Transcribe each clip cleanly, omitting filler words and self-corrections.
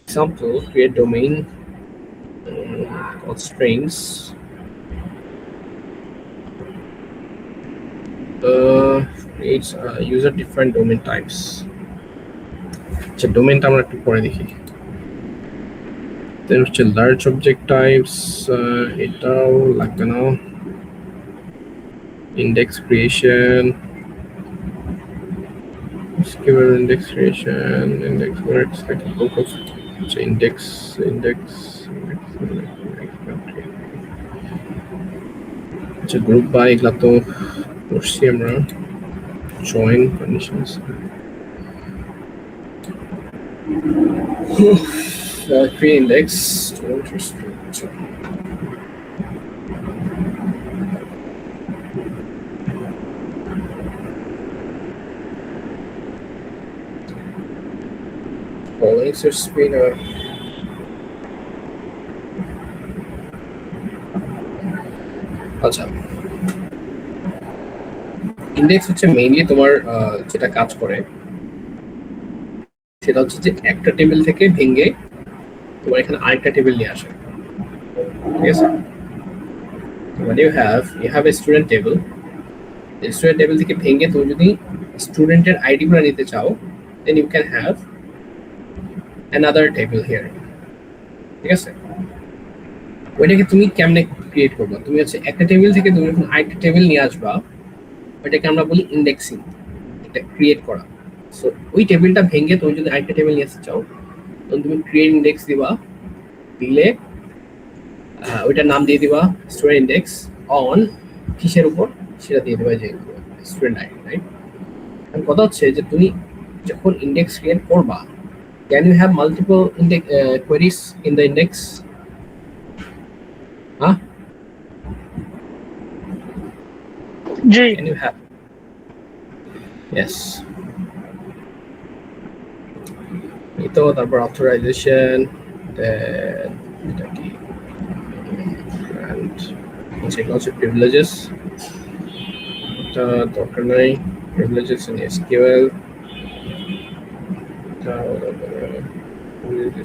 Example, create domain called strings. Creates user different domain types. আচ্ছা ডোমেইনটা আমরা একটু পরে দেখি। দেন হচ্ছে লার্জ অবজেক্ট টাইপস, এটাও লাগবে না। Index creation, SQL index creation, index works like a book of index. আচ্ছা গ্রুপ বাই এগুলা তো করছি আমরা। Join conditions, create index. Links are screen আচ্ছা ইন্ডেক্স হচ্ছে মেইনলি তোমার যেটা কাজ করে সেটা হচ্ছে যে একটা টেবিল থেকে ভেঙে তোমার এখানে আরেকটা টেবিল নিয়ে আসে, ঠিক আছে? when you have a student table, student table থেকে ভেঙে তুমি যদি স্টুডেন্টের আইডি গুলো নিতে চাও then you can have another table here, ঠিক আছে? ওইটাকে তুমি কেমনে ক্রিয়েট করবে? তুমি হচ্ছে একটা টেবিল থেকে তুমি যখন আরেকটা টেবিল নিয়ে আসবা ওইটাকে আমরা বলি ইন্ডেক্সিং, এটা ক্রিয়েট করা। সো ওই টেবিলটা ভেঙে তুমি যদি আরেকটা টেবিল নিয়ে আসতে চাও তখন তুমি ক্রিয়েট ইন্ডেক্স দিবা, দিলে ওইটার নাম দিয়ে দিবা স্টুডেন্ট ইন্ডেক্স অন কিসের উপর সেটা দিয়ে দেবা, যে স্টুডেন্ট আইডি, রাইট? এখন কথা হচ্ছে যে তুমি যখন ইন্ডেক্স ক্রিয়েট করবা can you have multiple index queries in the index? হ্যাঁ, জি can you have? Yes. Ito তারপর authorization, then এটা কি and also privileges, এটা দরকার নাই। privileges in SQL,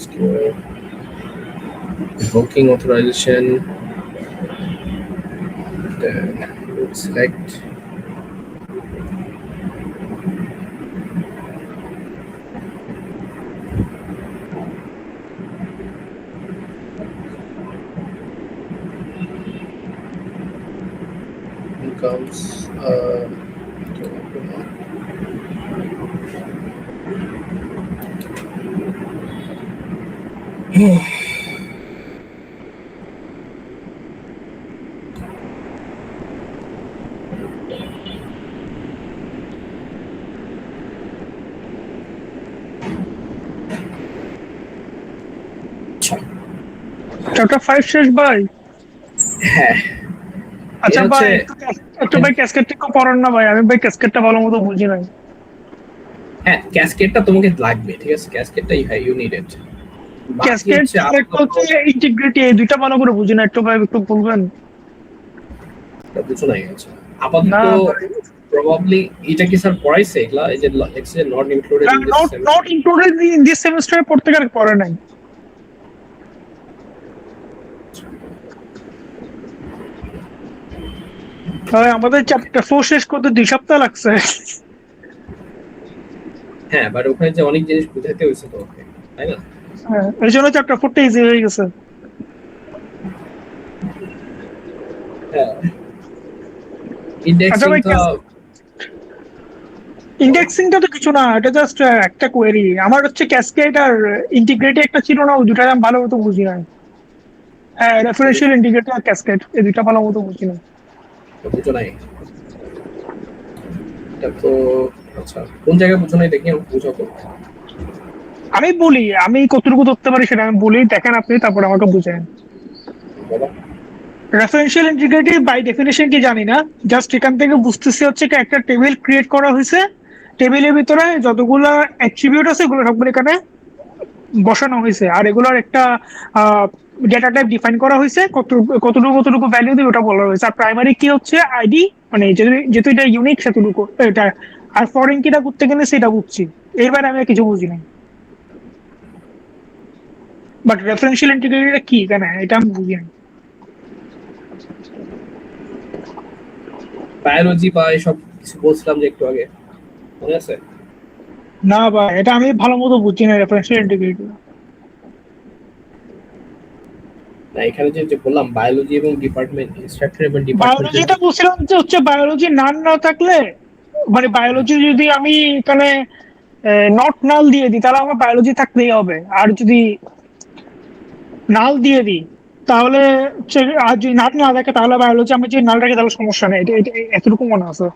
SQL invoking authorization, then select comes chapter 5 শেষ ভাই। হ্যাঁ আচ্ছা এটা ভাই হচ্ছে- একটু ভাই ক্যাসকেটটা পড়ান না ভাই, আমি ভাই ক্যাসকেটটা ভালো মতো বুঝি নাই। হ্যাঁ ক্যাসকেডটা তোমাকে লাগবে, ঠিক আছে? ক্যাসকেডটা ইউ নিড ইট। ক্যাসকেট আরেকটা হচ্ছে ইন্টিগ্রিটি, এই দুইটা ভালো করে বুঝি না, একটু ভাই একটু বলবেন? বুঝো না গেছে আপাতত না প্রবাবলি এটা কি স্যার পড়াইছে এগুলা? এই যে লেখছে not included in this not included in this সেমিস্টারে পড়তে গেলে পড়ে নাই। ভাই আমাদের চ্যাপ্টার 4 শেষ করতে 2 সপ্তাহ লাগছে। হ্যাঁ বাট ওখানে যে অনেক জিনিস বুঝাইতে হয়েছে তো ওকে, তাই না? হ্যাঁ এই জন্য চ্যাপ্টার 4টা ইজি হয়ে গেছে। হ্যাঁ আচ্ছা ভাই, ইন্ডেক্সিংটা ইন্ডেক্সিংটা তো কিছু না, এটা জাস্ট একটা কোয়েরি। আমার হচ্ছে ক্যাসকেড আর ইন্টিগ্রেটে একটা ছিল না, ওই দুটো আমি ভালো মতো বুঝি না। হ্যাঁ রেফারেন্সিয়াল ইন্টিগ্রেটর আর ক্যাসকেড এই দুটো ভালো মতো বুঝি না। বুঝো নাই এটা তো। আচ্ছা কোন জায়গায় বুঝো নাই দেখি আমি বুঝাবো। আমি বলি আমি কতটুকু ধরতে পারি সেটা আমি বলি, দেখেন আপনি, তারপর আমাকে বুঝেন। বলো। রেফারেন্সিয়াল ইন্টিগ্রিটি বাই ডেফিনেশন কি জানি না, জাস্ট এখান থেকে বুঝতেছি হচ্ছে কি একটা টেবিল ক্রিয়েট করা হয়েছে, টেবিলের ভিতরে যতগুলো অ্যাট্রিবিউট আছে এগুলো সবগুলো এখানে বসানো হয়েছে, আর এগুলোর একটা ডেটা টাইপ ডিফাইন করা হয়েছে, কতটুকু কতটুকু ভ্যালু দিবে ওটা বলা হয়েছে। আর প্রাইমারি কি হচ্ছে আইডি, মানে যেহেতু এটা ইউনিক সেটুকু এটা, আর ফরেন কিটা করতে গেলে সেটা বুঝছি। এবার আমি আর কিছু বুঝি নাই। বাট রেফারেন্সিয়াল ইন্টিগ্রিটিটা কি কেন এটা আমি বুঝি না। বায়োলজি বা এসব কিছু বলছিলাম যে একটু আগে, মনে আছে? না ভাই, এটা আমি ভালো মতো বুঝি না রেফারেন্সিয়াল ইন্টিগ্রিটি। না এখানে যে যে বললাম বায়োলজি এবং ডিপার্টমেন্ট, ইনস্ট্রাক্টর এবং ডিপার্টমেন্টের বায়োলজিটা বলছিলাম যে হচ্ছে বায়োলজি নান না থাকলে, মানে বায়োলজি যদি আমি এখানে নট নাল দিয়ে দিই তাহলে আমার বায়োলজি থাকতেই হবে, আর যদি নাল দিয়ে দিই তাহলে আর যদি নাট না থাকে তাহলে বায়োলজি, আমি যদি নাল রাখি তাহলে সমস্যা নেই, এটা এতটুকু মনে আছে।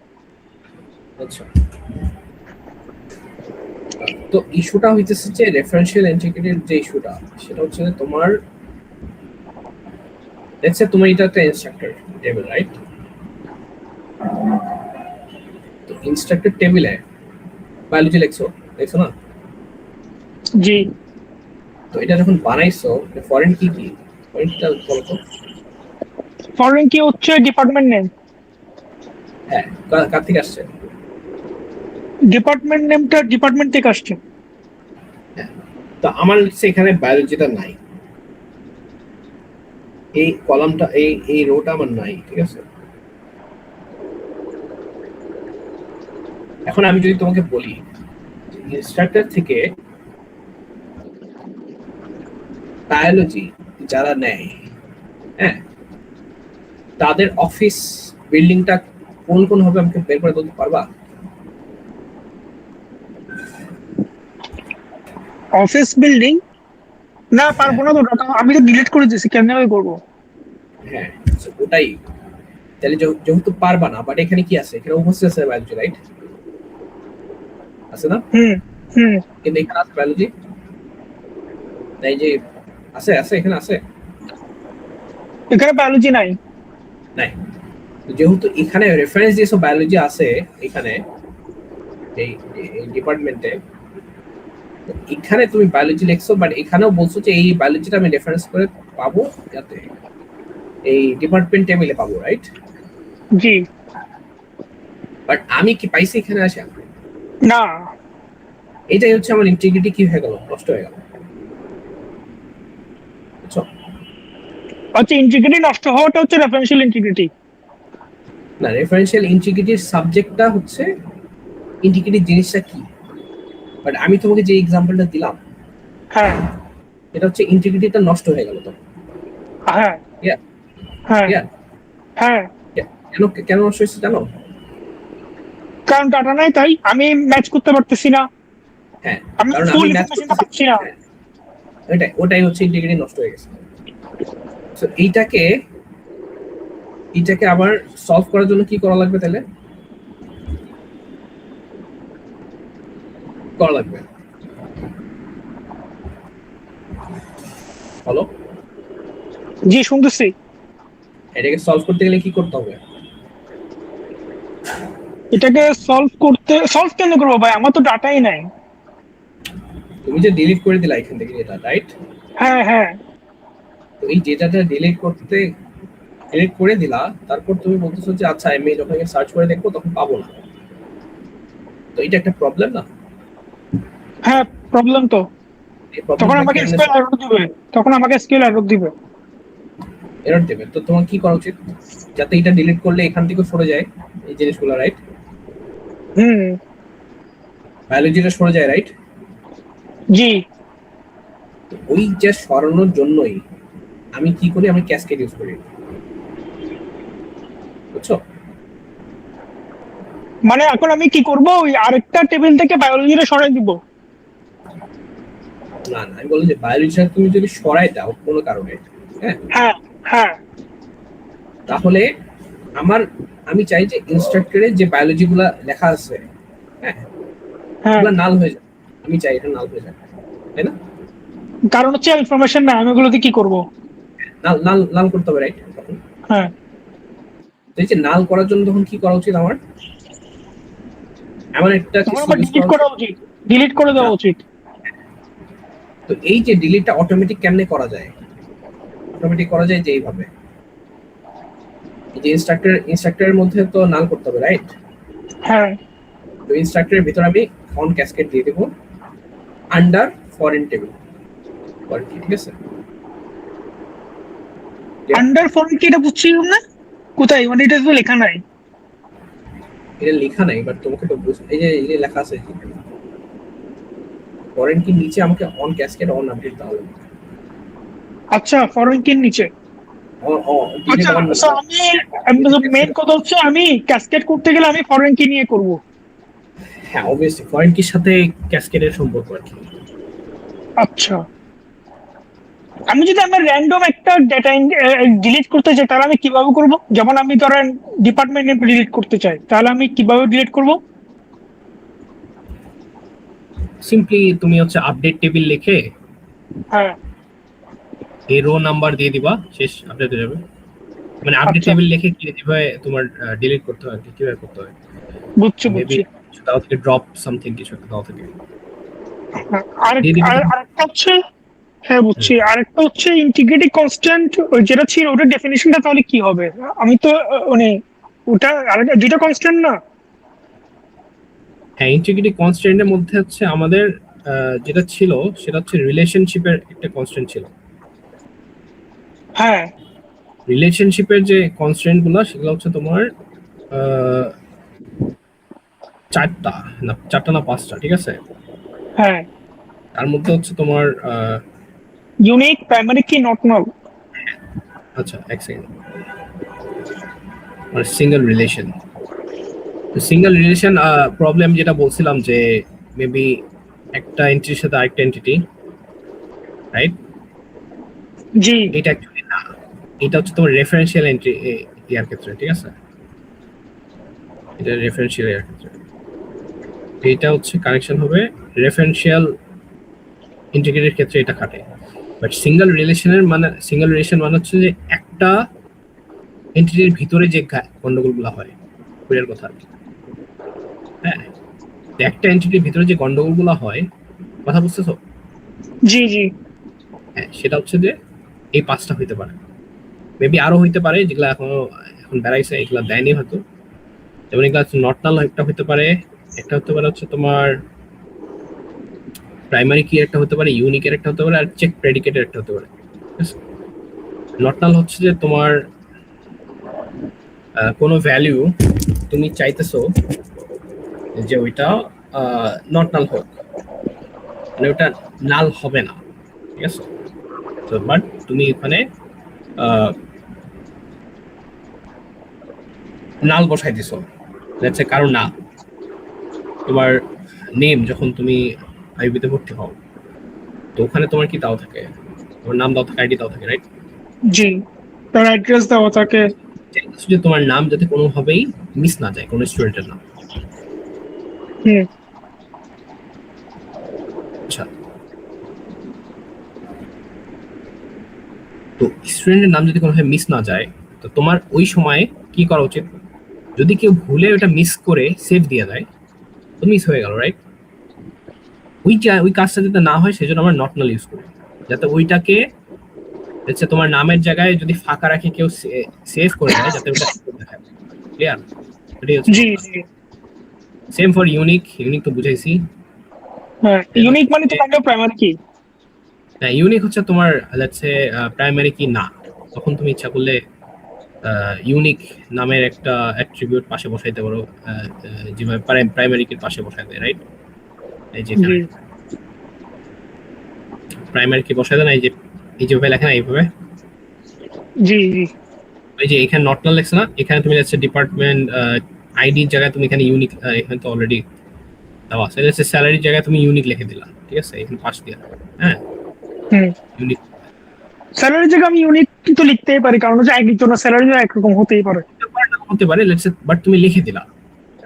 আচ্ছা, তো ইস্যুটা হইতেছে যে রেফারেন্সিয়াল ইন্টিগ্রিটির যে ইস্যুটা, সেটা হচ্ছে যে তোমার লেটস সে তোমার এটা একটা ইনস্ট্রাক্টর টেবিল, রাইট? তো ইনস্ট্রাক্টর টেবিলে বায়োলজি লেখছো, দেখছো না? জি। তো এটা যখন বানাইছো, ফরেন কি কি ফরেনটা বলো তো। ফরেন কি হচ্ছে ডিপার্টমেন্ট নেম। হ্যাঁ, কার থেকে আসছে? ডিপার্টমেন্ট নেমটা ডিপার্টমেন্ট থেকে আসছে। হ্যাঁ, তো আমার এখানে বায়োলজিটা নাই, এই কলামটা এই রোটা আমার নাই, ঠিক আছে? এখন আমি যদি তোমাকে বলি ইনস্ট্রাক্টর থেকে বায়োলজি যারা নেয়, হ্যাঁ, তাদের অফিস বিল্ডিংটা কোন কোন হবে আমাকে বের করে বলতে পারবা? Office building? না পারবো না তো, ওটা আমি তো ডিলিট করে দিয়েছি, কেন আমি করবো? হ্যাঁ, so ওটাই। তাহলে যেহেতু পারবা না, বাট এখানে কি আছে? এখানে উপস্থিত আছে বায়োলজি, রাইট? আছে না? হুম হুম। কিন্তু এখানে আছে বায়োলজি, তাই যে আছে আছে এখানে আছে এখানে বায়োলজি নাই। নাই। তো যেহেতু এখানে রেফারেন্স দিয়ে সব বায়োলজি আছে এখানে এই ডিপার্টমেন্টে, এখানে তুমি বায়োলজি লিখছো, বাট এখানেও বলছো যে এই বায়োলজিটা আমি রেফারেন্স করে পাবো যাতে এই ডিপার্টমেন্ট টেবিলে পাবো, রাইট? জি। বাট আমি কি পাইছি এখানে আসা? না। এটাই হচ্ছে আমার ইন্টিগ্রিটি কি হয়ে গেল, নষ্ট হয়ে গেল, বুঝছো? আচ্ছা, ইন্টিগ্রিটি নষ্ট হওয়াটা হচ্ছে রেফারেন্সিয়াল ইন্টিগ্রিটি। না, রেফারেন্সিয়াল ইন্টিগ্রিটির সাবজেক্টটা হচ্ছে ইন্টিগ্রিটি জিনিসটা কি, বাট আমি তোমাকে যে এক্সাম্পলটা দিলাম হ্যাঁ এটা হচ্ছে ইন্টিগ্রিটিটা নষ্ট হয়ে গেল তো। হ্যাঁ ক্লিয়ার? হ্যাঁ ক্লিয়ার? হ্যাঁ। কেন কেন নষ্ট হয়েছে জানো? কারণ ডাটা নাই তাই আমি ম্যাচ করতে পারতেছি না, হ্যাঁ, আমি কারণ ফুল আমি ম্যাথ ইনফরমেশনটা করতেছি। পাচ্ছি না। হ্যাঁ, ওটাই হচ্ছে ইন্টিগ্রিটি নষ্ট হয়ে গেছে। সো এইটাকে আবার সলভ করার জন্য কি করা লাগবে তাহলে? করা লাগবে, বলো। জি শুনতেছি। এটাকে সলভ করতে গেলে কি করতে হবে? এটাকে সলভ কেন করবো ভাই, আমার তো ডাটাই নাই। তুমি যে ডিলিট করে দিলা এখান থেকে ডেটা, রাইট? হ্যাঁ হ্যাঁ। তো এই ডেটাটা ডিলিট করে দিলা, তারপর তুমি বলতেছো যে আচ্ছা আমি যখন সার্চ করে দেখবো তখন পাবো না, তো এটা একটা প্রবলেম না? হ্যাঁ প্রবলেম তো। এই তখন প্রবলেমটা আমাকে কেমনে স্কেল এরর দিবে, এরর দেবে? তো তোমার কি করা উচিত যাতে এটা ডিলিট করলে এখান থেকে সরে যায় এই জিনিসগুলো, রাইট? হুম। বায়োলজিটা সরে যায়, রাইট? জি। ওই যে সরানোর জন্যই আমি কি করি, আমি ক্যাসকেড ইউজ করি, বুঝছো? মানে এখন আমি কি করব, ওই আরেকটা টেবিল থেকে বায়োলজিটা সরাই দিব? না না, আমি বললাম যে বায়োলজিটা তুমি যদি সরাই দাও কোনো কারণে, হ্যাঁ, হ্যাঁ হ্যাঁ তাহলে আমি চাই যে ইনস্ট্রাক্টরে যে বায়োলজি গুলা লেখা আছে, হ্যাঁ, হ্যাঁ। ওগুলা নাল হয়ে যায়। আমি চাই এটা নাল হয়ে যায়, তাই না? কারণ হচ্ছে ইনফরমেশন না, আমি ওগুলোতে কি করব? নাল নাল নাল করতে হবে, রাইট? হ্যাঁ। তো এই যে নাল করার জন্য তখন কি করা উচিত আমার? এমন একটা তখন কিছু আমার ইউজ ডিলিট করা উচিত, ডিলিট করে দেওয়া উচিত। তো এই যে ডিলিটটা অটোমেটিক কেমনে করা যায়? অটোমেটিক করা যায় যে এইভাবে, এই যে ইনস্ট্রাক্টরের মধ্যে তো নাল করতে হবে, রাইট? হ্যাঁ। তো ইনস্ট্রাক্টরের ভিতর আমি অন ক্যাসকেড দিয়ে দেবো আন্ডার ফরেন টেবিল, ফরেন কি, ঠিক আছে? আন্ডার ফরেন কি এটা বুঝছি না কোথায়, মানে এটা তো লেখা নাই। এটা লেখা নাই, বাট তোমাকে তো এই যে লেখা আছে ফরেন কি নিচে আমাকে অন ক্যাসকেড অন আপডেট দাও। আচ্ছা, ফরেন কির নিচে। ডিলিট আচ্ছা, অন। so আমি মেইন কথা হচ্ছে আমি ক্যাসকেড করতে গেলে আমি ফরেন কি নিয়ে করব। হ্যাঁ, অবভিয়াসলি ফরেন কির সাথে ক্যাসকেডের সম্পর্ক আর কি। আচ্ছা, আমি যদি আমার র্যান্ডম একটা ডেটা ডিলিট করতে চাই তাহলে আমি কিভাবে করব? যেমন আমি ধরেন ডিপার্টমেন্ট নেম ডিলিট করতে চাই, তাহলে আমি কিভাবে ডিলিট করব? সিম্পলি তুমি হচ্ছে আপডেট টেবিল লিখে হ্যাঁ, এই রো নাম্বার দিয়ে দিবা, শেষ আপডেট হয়ে যাবে। মানে আপডেট আচ্ছা, টেবিল লিখে কি যেভাবে তোমার ডিলিট করতে হয় কি কিভাবে করতে হয়, বুঝছি মেবি বুঝছি। দাও থেকে ড্রপ সামথিং কিছু একটা দাও থেকে হ্যাঁ, আর দিয়ে দিবে তখন। আরেকটা হচ্ছে, হ্যাঁ বুঝছি, আরেকটা হচ্ছে ইন্টিগ্রেটিভ কনস্ট্যান্ট যেটা ছিল ওটার ডেফিনিশনটা তাহলে কি হবে? আমি তো মানে ওটা আরেকটা দুইটা কনস্ট্যান্ট না? হ্যাঁ, ইন্টিগ্রিটি কনস্ট্যান্টের মধ্যে হচ্ছে আমাদের যেটা ছিল সেটা হচ্ছে রিলেশনশিপের একটা কনস্ট্যান্ট ছিল। হ্যাঁ রিলেশনশিপের যে কনস্ট্যান্ট গুলো সেগুলো হচ্ছে তোমার আহ, চারটা না পাঁচটা, ঠিক আছে? হ্যাঁ, তার মধ্যে হচ্ছে তোমার ইউনিক, প্রাইমারি কি, নট নাল। আচ্ছা এক সেকেন্ড, মানে single relation. Single relation problem যেটা বলছিলাম যে মেবি একটা এন্টিটির সাথে আরেকটা এন্টিটি, রাইট? জি এটা অ্যাকচুয়ালি না, এটা হচ্ছে তোমার রেফারেন্সিয়াল এন্ট্রি ইয়ার ক্ষেত্রে, ঠিক আছে? এটা রেফারেন্সিয়াল ইয়ার ক্ষেত্রে এটা হচ্ছে কানেকশন হবে, রেফারেন্সিয়াল ইন্টিগ্রেটের ক্ষেত্রে এটা খাটে। বাট সিঙ্গেল রিলেশন মানে হচ্ছে যে একটা এন্টিটির ভিতরে যে গন্ডগোলগুলো হয় ওইটার কথা আর কি। হ্যাঁ, তো একটা এন্টিটির ভিতরে যে গন্ডগোলগুলো হয়, কথা বুঝতেছো? জি জি। হ্যাঁ, সেটা হচ্ছে যে এই পাঁচটা হইতে পারে, মেবি আরো হইতে পারে যেগুলো এখন বেড়াইছে, এগুলা দেয়নি হয়তো। যেমন এগুলো হচ্ছে নট নাল একটা হতে পারে, একটা হতে পারে হচ্ছে তোমার প্রাইমারি কি একটা হতে পারে, ইউনিকের একটা হতে পারে, আর চেক প্রেডিকেটের একটা হতে পারে। নট নাল হচ্ছে যে তোমার কোনো ভ্যালু তুমি চাইতেছো যে ওইটা নট নাল হোক, মানে ওটা নাল হবে না, ঠিক আছে? তো বাট তুমি এখানে নাল বসাই দিছো, লেটস সে কারণ না তোমার নেম যখন তুমি আইবিতে ভর্তি হও তো ওখানে তোমার কি দাও থাকে, তোমার নাম দাও থাকে, আইডি দাও থাকে, রাইট? জি, তার অ্যাড্রেস দেওয়া থাকে। যে তোমার নাম যাতে কোনোভাবেই মিস না যায় কোনো স্টুডেন্টের নাম। হুম। আচ্ছা, তো স্টুডেন্টের নাম যদি কোনোভাবে মিস না যায় তো তোমার ওই সময়ে কি করা উচিত? যদি কেউ ভুলে ওটা মিস করে সেভ দিয়ে দেয় তো মিস হয়ে গেল, রাইট? ওই কাজটা যাতে না হয় সেজন্য আমরা নট নাল ইউজ করি, যাতে ওইটাকে হচ্ছে তোমার নামের জায়গায় যদি ফাঁকা রাখে কেউ সেভ করে দেয় যাতে ওটা দেখায়। ক্লিয়ার? এটাই হচ্ছে জি জি। সেম ফর ইউনিক তো বুঝাইছি। হ্যাঁ, ইউনিক মানে তো কাইন্ড অফ প্রাইমারি কি। হ্যাঁ, ইউনিক হচ্ছে তোমার লেটস সে প্রাইমারি কি না, তখন তুমি ইচ্ছা করলে ইউনিক নামের একটা অ্যাট্রিবিউট পাশে বসাইতে পারো, যেভাবে প্রাইমারি কির পাশে বসাই দেয়, রাইট? এই যে জি প্রাইমারি কি বসাই দেয় না, এই যেভাবে লেখা না এইভাবে, জি জি। ওই যে এখানে নট নাল লেখছে না, এখানে তুমি লেটস সে ডিপার্টমেন্ট আইডির জায়গায় তুমি এখানে ইউনিক, এখানে তো অলরেডি দেওয়া আছে, লেটস সে স্যালারির জায়গায় তুমি ইউনিক লিখে দিলা, ঠিক আছে? এখানে পাশ দিয়া, হ্যাঁ, হুম। ইউনিক স্যালারির জায়গায় আমি ইউনিক তো লিখতেই পারি, কারণ হচ্ছে একই জন্য স্যালারি একরকম হতেই পারে। হতে পারে, লেটস সে, বাট তুমি লিখে দিলা।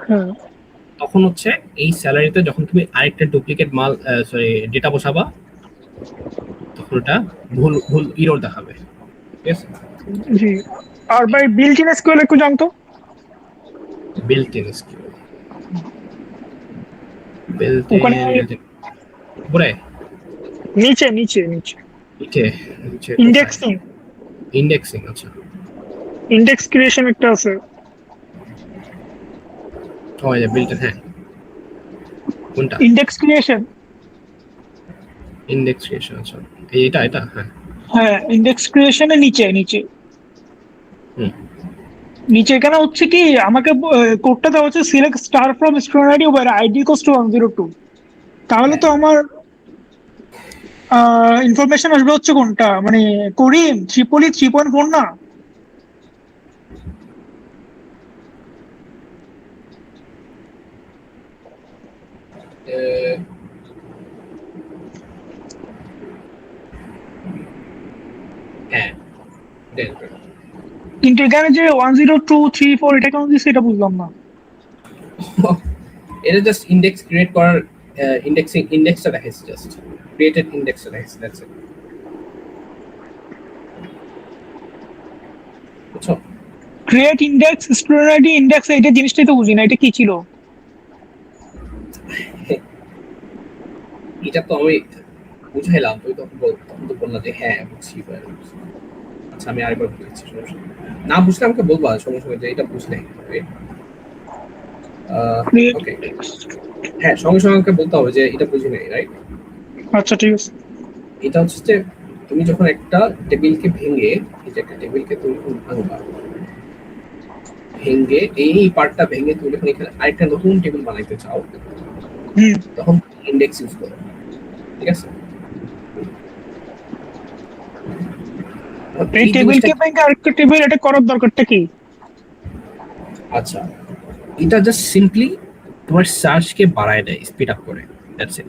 হ্যাঁ। তখন হচ্ছে এই স্যালারিতে যখন তুমি আরেকটা ডুপ্লিকেট মাল সরি ডেটা বসাবা তখন ওটা ভুল ভুল ইরর দেখাবে, ঠিক আছে? জি। আর ভাই বিল্ট ইন এসকিউএল একটু জানতো। বিল্ট ইন এসকিউএল, বিল্ট ওখানে ইন উপরে নিচে নিচে নিচে নিচে নিচে ইন্ডেক্সিং, ইন্ডেক্সিং, আচ্ছা। ইন্ডেক্স ক্রিয়েশন একটা আছে। ও এই বিল্ট, হ্যাঁ, কোনটা? ইন্ডেক্স ক্রিয়েশন ইন্ডেক্স ক্রিয়েশন, আচ্ছা এটা এটা হ্যাঁ হ্যাঁ, ইন্ডেক্স ক্রিয়েশনের নিচে নিচে হুম নিচে এখানে হচ্ছে কি আমাকে কোডটা দেওয়া হচ্ছে select star from student ID over ID equals to 102। তাহলে তো আমার ইনফরমেশন আসবে হচ্ছে কোনটা, মানে করিম ত্রিপলি 3.4 না? হ্যাঁ কিন্তু এখানে যে 10234 এটা কেন দিচ্ছে এটা বুঝলাম না। এটা জাস্ট ইন্ডেক্স ক্রিয়েট করার ইন্ডেক্সটা দেখাইছে, জাস্ট ক্রিয়েটেড ইন্ডেক্সটা দেখাইছে, দ্যাটস ইট। বুঝছো? Create index student ID index, এটা জিনিসটাই তো বুঝি না, এটা কি ছিল? এটা তো আমি বুঝাইলাম, তুই তখন তখন তো বললাম যে হ্যাঁ বুঝছি বুঝছি। আচ্ছা আমি আরেকবার বুঝাচ্ছি, সমস্যা নেই। না বুঝলে আমাকে বলবা সমস্যা নেই যে এটা বুঝলে, ক্রিয়েট ওকে ইন্ডেক্স। হ্যাঁ সঙ্গে সঙ্গে আমাকে বলতে হবে যে এটা বুঝি নাই, রাইট? আচ্ছা ঠিক আছে। এটা হচ্ছে যে তুমি যখন একটা টেবিলকে ভেঙে, এই যে একটা টেবিলকে তুমি যখন ভাঙবা, ভেঙে এই পার্টটা ভেঙে তুমি যখন এখানে আরেকটা নতুন টেবিল বানাইতে চাও, হুম, তখন ইন্ডেক্স ইউজ করো, ঠিক আছে? এই টেবিলকে ভেঙে আরেকটা টেবিল এটা করার দরকারটা কি? আচ্ছা এটা জাস্ট সিম্পলি তোমার সার্চকে বাড়ায় দেয়, স্পিড আপ করে, দ্যাটস ইট।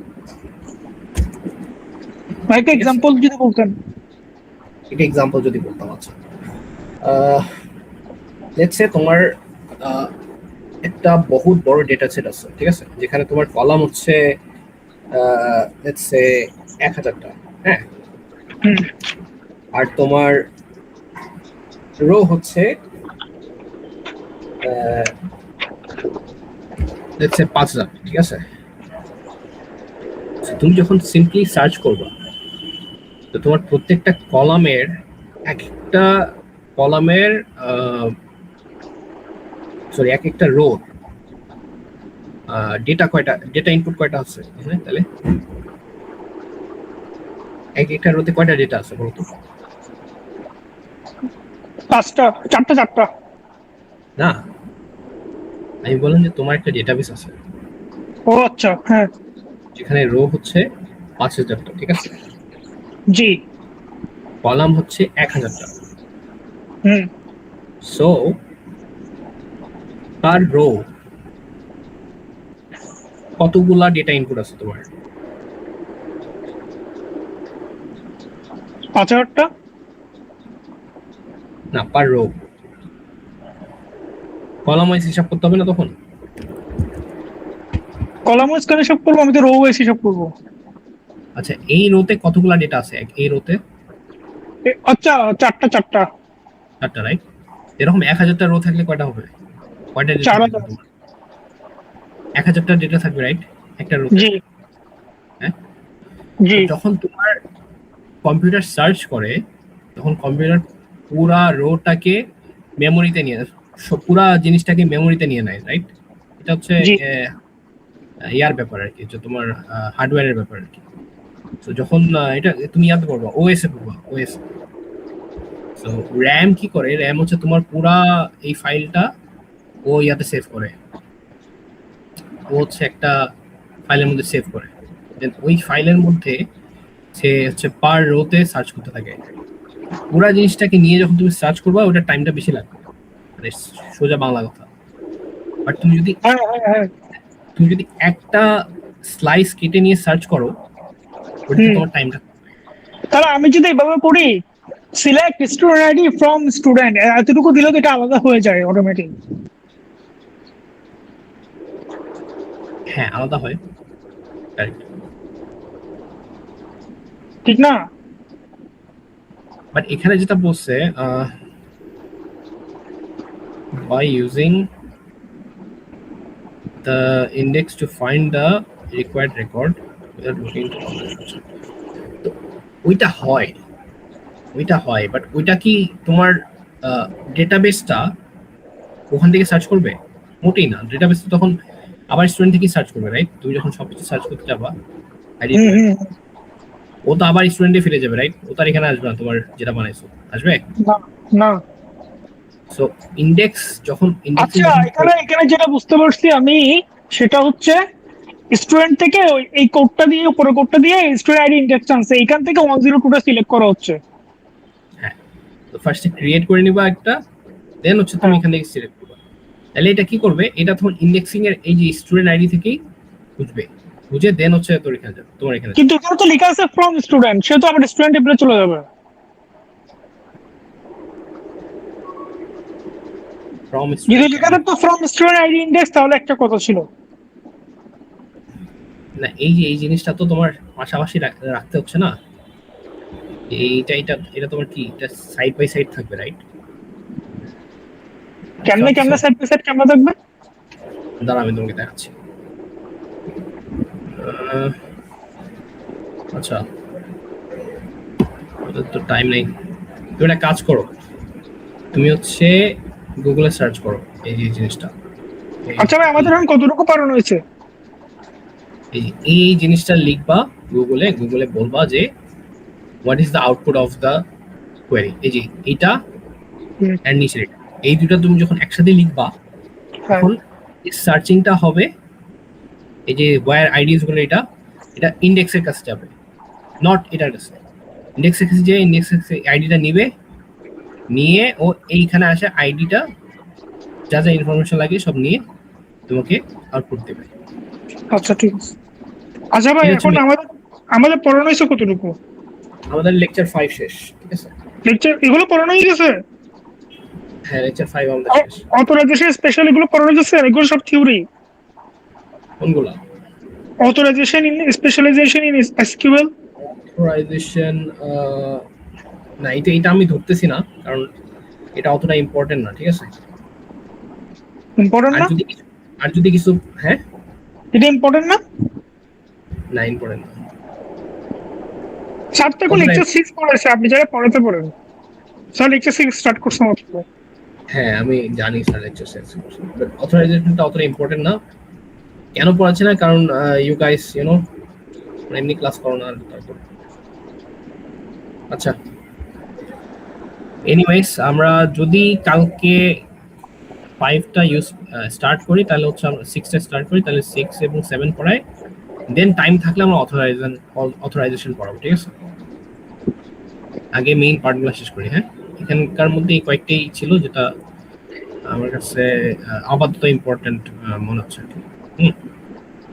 একটা এক্সাম্পল যদি বলতেন। এটা এক্সাম্পল যদি বলতাম, আচ্ছা লেটস সে তোমার একটা বহুত বড় ডেটা সেট আছে, ঠিক আছে, যেখানে তোমার কলাম হচ্ছে লেটস সে 1000টা, হ্যাঁ, হুম, আর তোমার রো হচ্ছে লেটস সে 5000, ঠিক আছে? So, তুমি যখন সিম্পলি সার্চ করবা, তো তোমার প্রত্যেকটা কলামের একটা কলামের সরি এক একটা রো ডেটা ইনপুট কয়টা আছে, হ্যাঁ তাহলে এক একটা রোতে কয়টা ডেটা আছে বলতো? 5টা 4টা। না, আমি বললাম যে তোমার একটা ডেটাবেস আছে ও আচ্ছা, হ্যাঁ। যেখানে রো হচ্ছে 5000টা, ঠিক আছে, জি। কলাম হচ্ছে 1000টা। হুম, সো পার রো কতগুলা ডেটা ইনপুট আছে তোমার? 5000টা। না, পার রো। কলাম ওয়াইজ হিসাব করতে হবে না তখন? কলাম ওয়াইজ কেন হিসাব করবো, আমি তো রো ওয়াইজ হিসাব করবো। আচ্ছা এই রোতে কতগুলা ডেটা আছে, এই রোতে আচ্ছা, 4টা 4টা, রাইট? এরকম 1000টা রো থাকলে কয়টা হবে, কয়টা ডেটা 4000। থাকবে তোমার? 1000টা ডেটা থাকবে, রাইট, একটা রোতে, জি হ্যাঁ? জি। তো যখন তোমার কম্পিউটার সার্চ করে, তখন কম্পিউটার পুরা রোটাকে মেমোরিতে নিয়ে, পুরা জিনিসটাকে মেমোরিতে নিয়ে নেয়, রাইট? এটা হচ্ছে জি। ইয়ার ব্যাপার আর কি, যে তোমার হার্ডওয়্যারের ব্যাপার আর কি। তো যখন এটা তুমি ইয়াতে করবা, ওএস এ করবা, ওএস। তো র্যাম কি করে, র্যাম হচ্ছে তোমার পুরা এই ফাইলটা ও ইয়াতে সেভ করে, ও হচ্ছে একটা ফাইলের মধ্যে সেভ করে, দেন ওই ফাইলের মধ্যে সে হচ্ছে পার রোতে সার্চ করতে থাকে। পুরা জিনিসটাকে নিয়ে যখন তুমি সার্চ করবা, ওটার টাইমটা বেশি লাগবে, মানে সোজা বাংলা কথা। বাট হ্যাঁ হ্যাঁ হ্যাঁ। তুমি যদি একটা স্লাইস কেটে নিয়ে সার্চ করো, ওটাতে তোমার টাইমটা, তাহলে আমি যদি এভাবে করি, select student ID from student, এতটুকু দিলে তো এটা আলাদা হয়ে যায় অটোমেটিক, হ্যাঁ আলাদা হয়, কারেক্ট। ঠিক না? বাট এখানে যেটা বলছে, by using the index to find the required record without looking to তো ওইটা হয় বাট ওইটা কি তোমার ডেটাবেসটা ওখান থেকে সার্চ করবে? মোটেই না, ডেটাবেস তো তখন আবার স্টুডেন্ট থেকে সার্চ করবে, রাইট? তুমি যখন সবকিছু সার্চ করতে যাবা আইডি, ও তো আবার স্টুডেন্টে ফিরে যাবে, রাইট? ও তার এখানে আসবে না, তোমার যেটা বানাইছো আসবে। না না। সো ইন্ডেক্স যখন ইন্ডেক্সিং আচ্ছা, যখন এখানে এখানে যেটা বুঝতে পারছি আমি, সেটা হচ্ছে স্টুডেন্ট থেকে এই কোডটা দিয়ে, উপরে কোডটা দিয়ে স্টুডেন্ট আইডি ইন্ডেক্স আনছে, এখান থেকে 102টা সিলেক্ট করা হচ্ছে। হ্যাঁ, তো ফার্স্টে ক্রিয়েট করে নিবা একটা, দেন হচ্ছে তুমি হ্যাঁ। এখান থেকে সিলেক্ট করবা। তাহলে এটা কি করবে, এটা তখন ইন্ডেক্সিং এর এই যে স্টুডেন্ট আইডি থেকেই বুঝবে, বুঝে দেন হচ্ছে তোর এখানে যাবে, তোমার এখানে কিন্তু এখানে তো লেখা আছে ফ্রম স্টুডেন্ট, সে তো আবার স্টুডেন্ট টেবিলে চলে যাবে। ফ্রম যদি স্টুডেন্ট। লেখা থাকতো ফ্রম স্টুডেন্ট আইডি ইন্ডেক্স, তাহলে একটা কথা ছিল। না, এই যে এই জিনিসটা তো তোমার পাশাপাশি রাখতে হচ্ছে না, এইটা এটা এটা তোমার কি, এটা সাইড বাই সাইড থাকবে, রাইট? কেমনে কেমনে সাইড বাই সাইড কেমনে থাকবে? দাঁড়া আমি তোমাকে দেখাচ্ছি। আচ্ছা, ওদের তো টাইম নেই। তুমি একটা কাজ করো, তুমি হচ্ছে গুগলে সার্চ করো এই যে জিনিসটা। আচ্ছা ভাই, আমাদের এখন কতটুকু পালন হয়েছে? এই জিনিসটা লিখবা গুগলে, গুগলে বলবা যে what is the output of the query, এই যে এইটা এন্ড নিচে এটা, এই দুটো তুমি যখন একসাথে লিখবা তখন সার্চিংটা হবে এই যে ওয়্যার আইডিস গুলো, এটা এটা ইন্ডেক্সের কাছে যাবে, নট এটার কাছে। ইন্ডেক্সের কাছে যে ইন্ডেক্সের আইডিটা নিবে, নিয়ে ও এইখানে আসে আইডিটা, যা যা ইনফরমেশন লাগে সব নিয়ে তোমাকে আউটপুট দেবে। আচ্ছা ঠিক আছে। আচ্ছা ভাই, এটা এখন হচ্ছে আমাদের আমাদের পড়ানো হয়েছে কতটুকু? আমাদের লেকচার 5 শেষ, ঠিক আছে? লেকচার এগুলো পড়ানো হয়ে গেছে? হ্যাঁ, লেকচার 5 আমাদের শেষ। অথরাইজেশন স্পেশাল এগুলো পড়ানো গেছে? এগুলো সব থিওরি। কোনগুলা? Authorisation in specialisation in SQL. Authorisation না, এটা আমি ধরতেছি না, কারণ এটা অতটা ইম্পর্টেন্ট না, ঠিক আছে? ইম্পর্টেন্ট না? আর যদি কিছু, হ্যাঁ এটা ইম্পর্টেন্ট না? না, ইম্পর্টেন্ট না। স্যার তো এখন লেকচার 6 পড়াইছে, আপনি যারা পড়াতে পারেন। স্যার লেকচার 6 স্টার্ট করছে মাত্র। হ্যাঁ আমি জানি স্যার লেকচার শেষ, বাট অথরাইজেশনটা অতটা ইম্পর্টেন্ট না। কেন পড়াচ্ছে না, কারণ ইউ গাইস এমনি ক্লাস করো না, তারপর। আচ্ছা, এনিওয়েজ আমরা যদি কালকে 5টা ইউজ স্টার্ট করি, তাহলে হচ্ছে আমরা 6টা স্টার্ট করি, তাহলে 6 এবং 7 পড়াই, দেন টাইম থাকলে আমরা অথরাইজেশন পড়াবো, ঠিক আছে? আগে মেইন পার্টগুলো শেষ করি। হ্যাঁ, এখানকার মধ্যে এই কয়েকটাই ছিল যেটা আমার কাছে আপাতত ইম্পর্টেন্ট মনে হচ্ছে।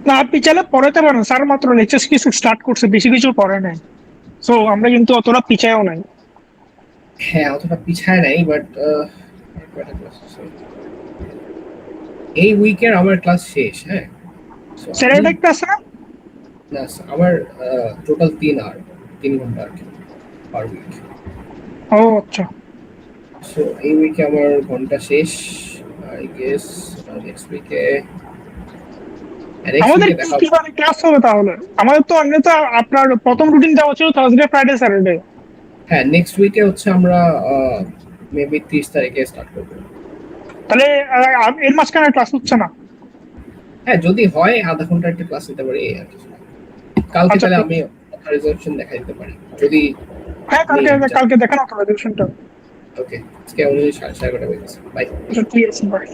না, আপনি চাইলে পড়াতে পারেন, স্যার মাত্র লেকচার কিছু স্টার্ট করছে, বেশি কিছু পড়ে নাই। সো আমরা কিন্তু অতটা পিছায়ও নাই। হ্যাঁ, অতটা পিছায় নাই, বাট এই উইকের আমার ক্লাস শেষ। হ্যাঁ, স্যাটারডে ক্লাস না? না, আমার টোটাল 3 ঘন্টা আর কি পার উইক। ও আচ্ছা। সো এই উইকে আমার ঘন্টা শেষ, আই গেস নেক্সট উইকে আমাদের কিভাবে ক্লাস হবে তাহলে? আমাদের তো এমনি তো আপনার প্রথম রুটিন দেওয়া ছিল থার্সডে ফ্রাইডে স্যাটারডে। হ্যাঁ, নেক্সট উইকে হচ্ছে আমরা মেবি 30 তারিখে স্টার্ট করবো। তাহলে এর মাঝখানে ক্লাস হচ্ছে না? হ্যাঁ, যদি হয় আধা ঘন্টা একটা ক্লাস নিতে পারি আর কি। কালকে আচ্ছা, তাহলে ঠিক আমি রেজলিউশন দেখা দিতে পারি যদি। হ্যাঁ, কালকে দেখানো হবে রেজলিউশনটা। ওকে, আজকে 11:30 বাজে। বাই। ঠিক আছে, বাই।